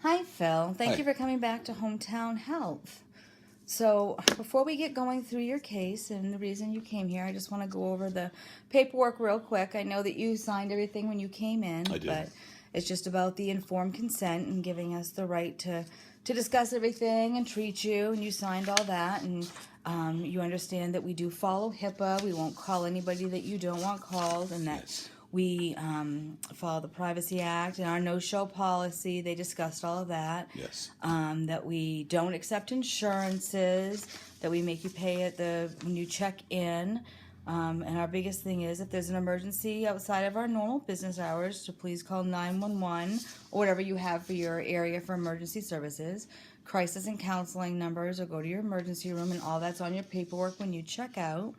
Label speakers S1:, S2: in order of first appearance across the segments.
S1: Hi, Phil. Thank
S2: Hi.
S1: you for coming back to Hometown Health. So, before we get going through your case and the reason you came here, I just want to go over the paperwork real quick. I know that you signed everything when you came in,
S2: I did.
S1: but it's just about the informed consent and giving us the right to discuss everything and treat you, and you signed all that, and you understand that we do follow HIPAA. We won't call anybody that you don't want called, and that
S2: Yes.
S1: we follow the Privacy Act and our no-show policy. They discussed all of that.
S2: Yes.
S1: That we don't accept insurances, that we make you pay when you check in. And our biggest thing is if there's an emergency outside of our normal business hours, to please call 911 or whatever you have for your area for emergency services. Crisis and counseling numbers, or go to your emergency room, and all that's on your paperwork when you check out.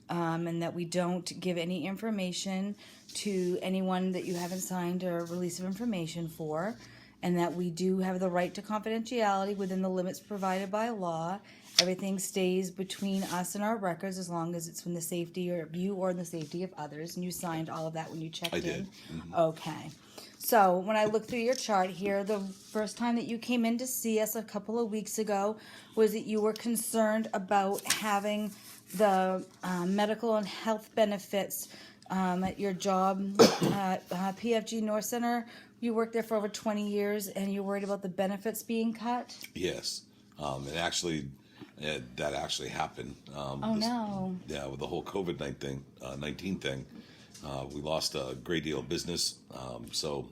S1: And that we don't give any information to anyone that you haven't signed a release of information for, and that we do have the right to confidentiality within the limits provided by law. Everything stays between us and our records as long as it's from the safety of you or the safety of others, and you signed all of that when you checked in?
S2: I did. Mm-hmm.
S1: Okay. So when I look through your chart here, the first time that you came in to see us a couple of weeks ago was that you were concerned about having the medical and health benefits at your job at PFG North Center. You worked there for over 20 years, and you're worried about the benefits being cut?
S2: Yes. That actually happened.
S1: No.
S2: Yeah, with the whole COVID-19 thing, we lost a great deal of business. So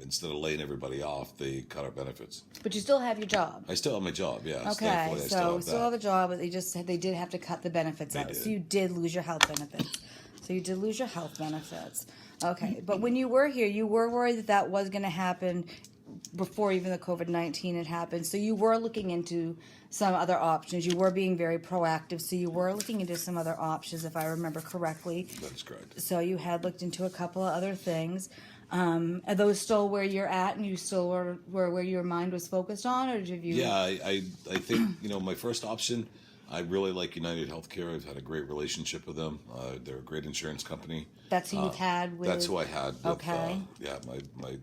S2: instead of laying everybody off, they cut our benefits.
S1: But you still have your job.
S2: I still have my job, yeah.
S1: Okay,
S2: Thankfully, I
S1: so
S2: still have
S1: the job, but they just said they did have to cut the benefits out.
S2: did.
S1: So you did lose your health benefits. Okay, but when you were here, you were worried that was going to happen before even the COVID-19 had happened. So you were looking into some other options. You were being very proactive. So you were looking into some other options, if I remember correctly.
S2: That is correct.
S1: So you had looked into a couple of other things. Are those still where you're at, and you still were where your mind was focused on, or did you?
S2: Yeah, I think, my first option, I really like United Healthcare. I've had a great relationship with them. They're a great insurance company.
S1: That's who you've had with?
S2: That's who I had with,
S1: Okay.
S2: my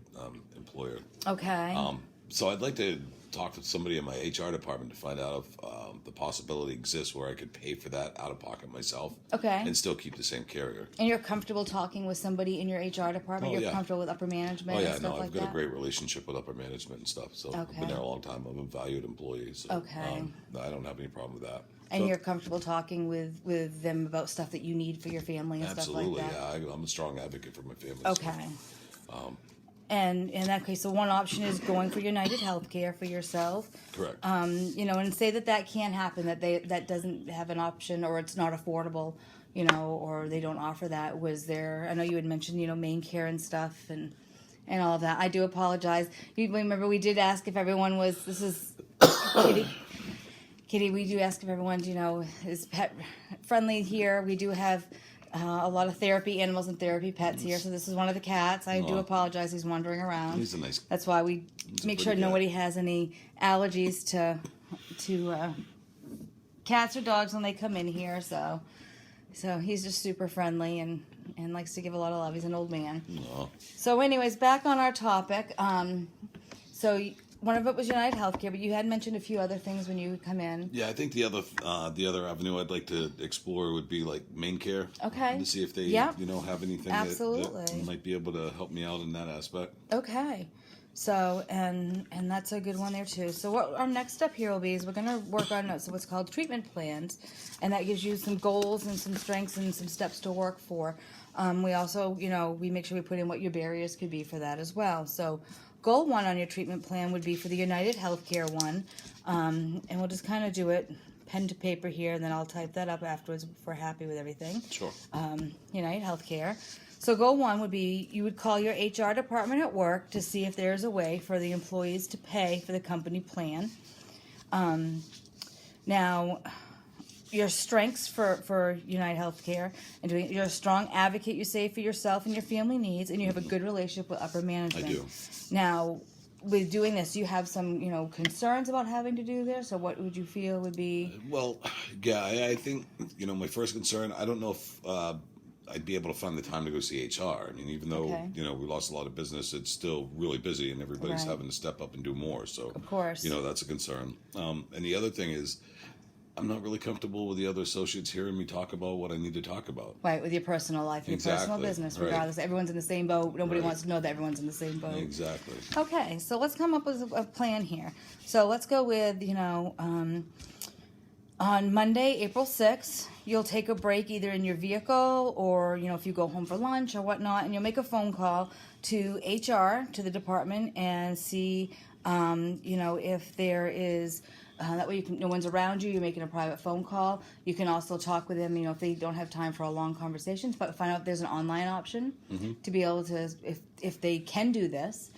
S2: employer.
S1: Okay.
S2: So I'd like to talk to somebody in my HR department to find out if the possibility exists where I could pay for that out of pocket myself.
S1: Okay.
S2: And still keep the same carrier.
S1: And you're comfortable talking with somebody in your HR department?
S2: Oh,
S1: You're
S2: yeah.
S1: comfortable with upper management and stuff like
S2: I've
S1: that?
S2: got a great relationship with upper management and stuff. So I've been there a long time. I'm a valued employee. So,
S1: Okay.
S2: I don't have any problem with that.
S1: And
S2: So-
S1: you're comfortable talking with them about stuff that you need for your family and
S2: Absolutely,
S1: stuff like that?
S2: yeah. I'm a strong advocate for my family.
S1: Okay. And in that case, so one option is going for United Healthcare for yourself.
S2: Correct.
S1: And say that can't happen, that doesn't have an option, or it's not affordable, or they don't offer that. Was there? I know you had mentioned, main care and stuff and all of that. I do apologize. You remember we did ask if everyone was. This is Kitty. We do ask if everyone, is pet friendly here. We do have a lot of therapy animals and therapy pets here. So this is one of the cats. I do apologize. He's wandering around.
S2: He's a nice.
S1: That's why we make sure
S2: pretty
S1: nobody has any allergies to cats or dogs when they come in here. So he's just super friendly and likes to give a lot of love. He's an old man.
S2: No.
S1: So anyways, back on our topic. One of it was United Healthcare, but you had mentioned a few other things when you come in.
S2: Yeah, I think the other avenue I'd like to explore would be like main care.
S1: Okay.
S2: To see if they
S1: Yep.
S2: have anything
S1: Absolutely.
S2: that might be able to help me out in that aspect.
S1: Okay. So, and that's a good one there too. So what our next step here will be is we're going to work on what's called treatment plans, and that gives you some goals and some strengths and some steps to work for. We also, we make sure we put in what your barriers could be for that as well. So goal 1 on your treatment plan would be for the United Healthcare one, and we'll just kind of do it pen to paper here, and then I'll type that up afterwards if we're happy with everything.
S2: Sure.
S1: United Healthcare. So goal 1 would be you would call your HR department at work to see if there's a way for the employees to pay for the company plan. Now, your strengths for United Healthcare and you're a strong advocate, you say, for yourself and your family needs, and you have a good relationship with upper management.
S2: I do.
S1: Now, with doing this, you have some, concerns about having to do this, or what would you feel would be?
S2: Well, yeah, I think, my first concern, I don't know if I'd be able to find the time to go see HR. I mean, even though,
S1: Okay.
S2: we lost a lot of business, it's still really busy and everybody's
S1: Right.
S2: having to step up and do more. So,
S1: Of course.
S2: that's a concern. And the other thing is, I'm not really comfortable with the other associates hearing me talk about what I need to talk about.
S1: Right, with your personal life, your personal
S2: Exactly,
S1: business,
S2: right.
S1: regardless. Everyone's in the same boat. Nobody
S2: Right.
S1: wants to know that everyone's in the same boat.
S2: Exactly.
S1: Okay, so let's come up with a plan here. So let's go with, on Monday, April 6th, you'll take a break either in your vehicle or, if you go home for lunch or whatnot, and you'll make a phone call to HR, to the department, and see, if there is... that way no one's around you, you're making a private phone call. You can also talk with them, if they don't have time for a long conversation, but find out if there's an online option to be able to, if they can do this.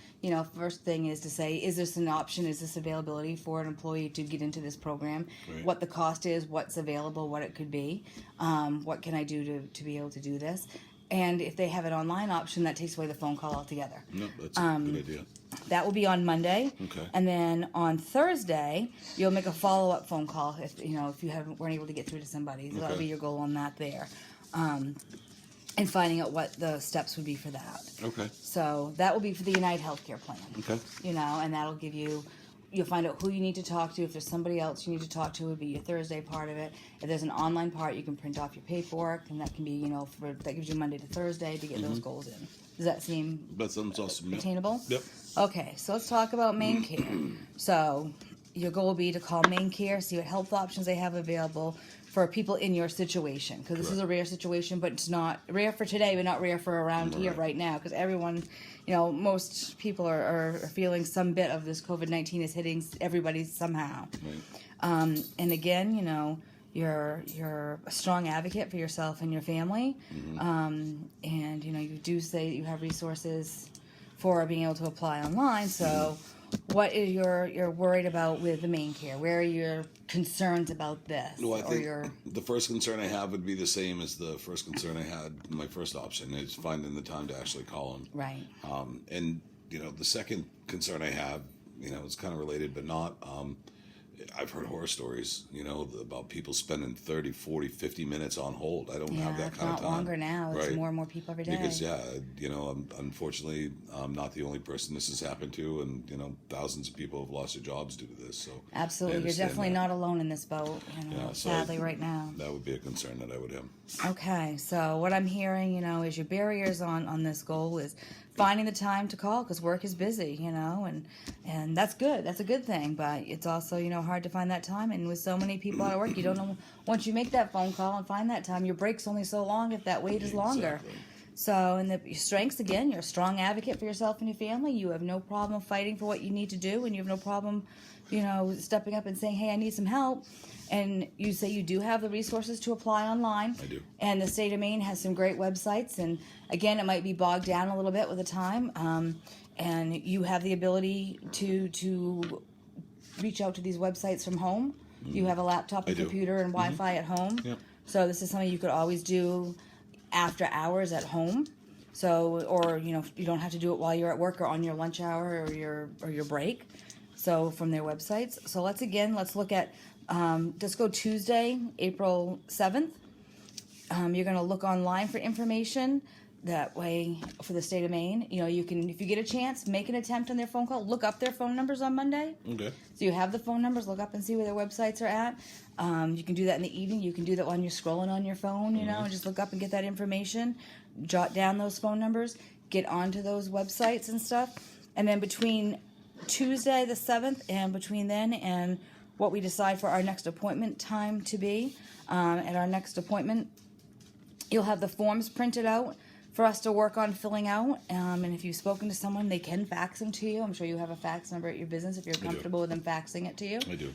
S1: First thing is to say, is this an option? Is this availability for an employee to get into this program?
S2: Right.
S1: What the cost is, what's available, what it could be. What can I do to be able to do this? And if they have an online option, that takes away the phone call altogether.
S2: No, that's a good idea.
S1: That will be on Monday.
S2: Okay.
S1: And then on Thursday, you'll make a follow-up phone call if you weren't able to get through to somebody. So that'll
S2: Okay.
S1: be your goal on that there. And finding out what the steps would be for that.
S2: Okay.
S1: So that will be for the United Healthcare plan.
S2: Okay.
S1: And that'll give you'll find out who you need to talk to. If there's somebody else you need to talk to, it would be your Thursday part of it. If there's an online part, you can print off your paperwork, and that can be, that gives you Monday to Thursday to get those goals in. Does that seem
S2: That sounds awesome. Yep.
S1: attainable?
S2: Yep.
S1: Okay, so let's talk about main care. So your goal will be to call main care, see what health options they have available for people in your situation. Because this is a rare situation, but it's not rare for today, but not rare for around here right now. Because everyone, most people are feeling some bit of this COVID-19 is hitting everybody somehow.
S2: Right.
S1: And again, you're a strong advocate for yourself and your family. And, you do say that you have resources for being able to apply online. So what is you're worried about with the main care? Where are your concerns about this?
S2: Well, I think the first concern I have would be the same as the first concern I had. My first option is finding the time to actually call them.
S1: Right.
S2: And, the second concern I have, it's kind of related, but not... I've heard horror stories, about people spending 30, 40, 50 minutes on hold. I don't have that kind of time.
S1: It's not longer now. It's
S2: Right.
S1: more and more people every day.
S2: Because, unfortunately, I'm not the only person this has happened to, and, thousands of people have lost their jobs due to this. So
S1: Absolutely. You're definitely not alone in this boat,
S2: so
S1: sadly, right now.
S2: That would be a concern that I would have.
S1: Okay, so what I'm hearing, is your barriers on this goal is finding the time to call because work is busy, and that's good. That's a good thing, but it's also, hard to find that time. And with so many people at work, you don't know, once you make that phone call and find that time, your break's only so long if that wait is longer.
S2: Exactly.
S1: So, and your strengths, again, you're a strong advocate for yourself and your family. You have no problem fighting for what you need to do, and you have no problem, stepping up and saying, hey, I need some help. And you say you do have the resources to apply online.
S2: I do.
S1: And the state of Maine has some great websites. And again, it might be bogged down a little bit with the time. And you have the ability to reach out to these websites from home. You have a laptop and
S2: I do.
S1: computer and Wi-Fi at home.
S2: Yep.
S1: So this is something you could always do after hours at home. So, or, you don't have to do it while you're at work or on your lunch hour or your break. So from their websites. So let's look at, let's go Tuesday, April 7th. You're going to look online for information. That way, for the state of Maine, you can, if you get a chance, make an attempt on their phone call. Look up their phone numbers on Monday.
S2: Okay.
S1: So you have the phone numbers. Look up and see where their websites are at. You can do that in the evening. You can do that when you're scrolling on your phone, and just look up and get that information. Jot down those phone numbers. Get onto those websites and stuff. And then between Tuesday the 7th and between then and what we decide for our next appointment time to be, at our next appointment, you'll have the forms printed out for us to work on filling out. And if you've spoken to someone, they can fax them to you. I'm sure you have a fax number at your business if you're comfortable with them faxing it to you.
S2: I do.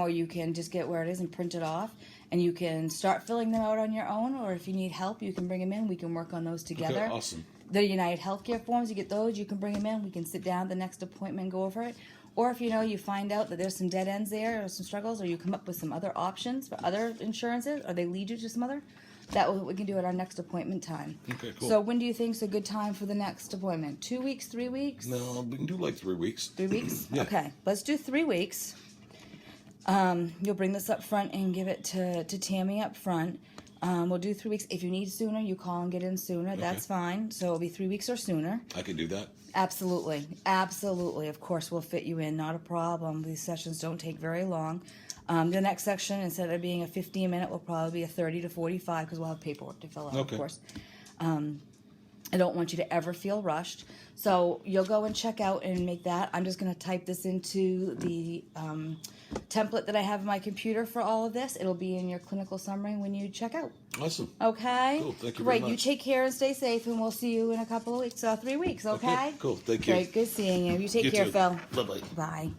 S1: Or you can just get where it is and print it off. And you can start filling them out on your own, or if you need help, you can bring them in. We can work on those together.
S2: Okay, awesome.
S1: The United Healthcare forms, you get those, you can bring them in. We can sit down at the next appointment and go over it. Or if you find out that there's some dead ends there or some struggles, or you come up with some other options for other insurances, or they lead you to some other, we can do at our next appointment time.
S2: Okay, cool.
S1: So when do you think is a good time for the next appointment? 2 weeks, 3 weeks?
S2: No, we can do like 3 weeks.
S1: 3 weeks?
S2: Yeah.
S1: Okay, let's do 3 weeks. You'll bring this up front and give it to Tammy up front. We'll do 3 weeks. If you need sooner, you call and get in sooner. That's fine. So it'll be 3 weeks or sooner.
S2: I can do that.
S1: Absolutely. Absolutely. Of course, we'll fit you in. Not a problem. These sessions don't take very long. The next section, instead of being a 15-minute, will probably be a 30 to 45 because we'll have paperwork to fill out, of course. I don't want you to ever feel rushed. So you'll go and check out and make that. I'm just going to type this into the template that I have on my computer for all of this. It'll be in your clinical summary when you check out.
S2: Awesome.
S1: Okay?
S2: Cool. Thank you
S1: Great.
S2: very much.
S1: You take care and stay safe, and we'll see you in a couple of weeks, 3 weeks, okay?
S2: Cool. Thank you.
S1: Great. Good seeing you. You take care,
S2: too.
S1: Phil.
S2: Bye-bye.
S1: Bye.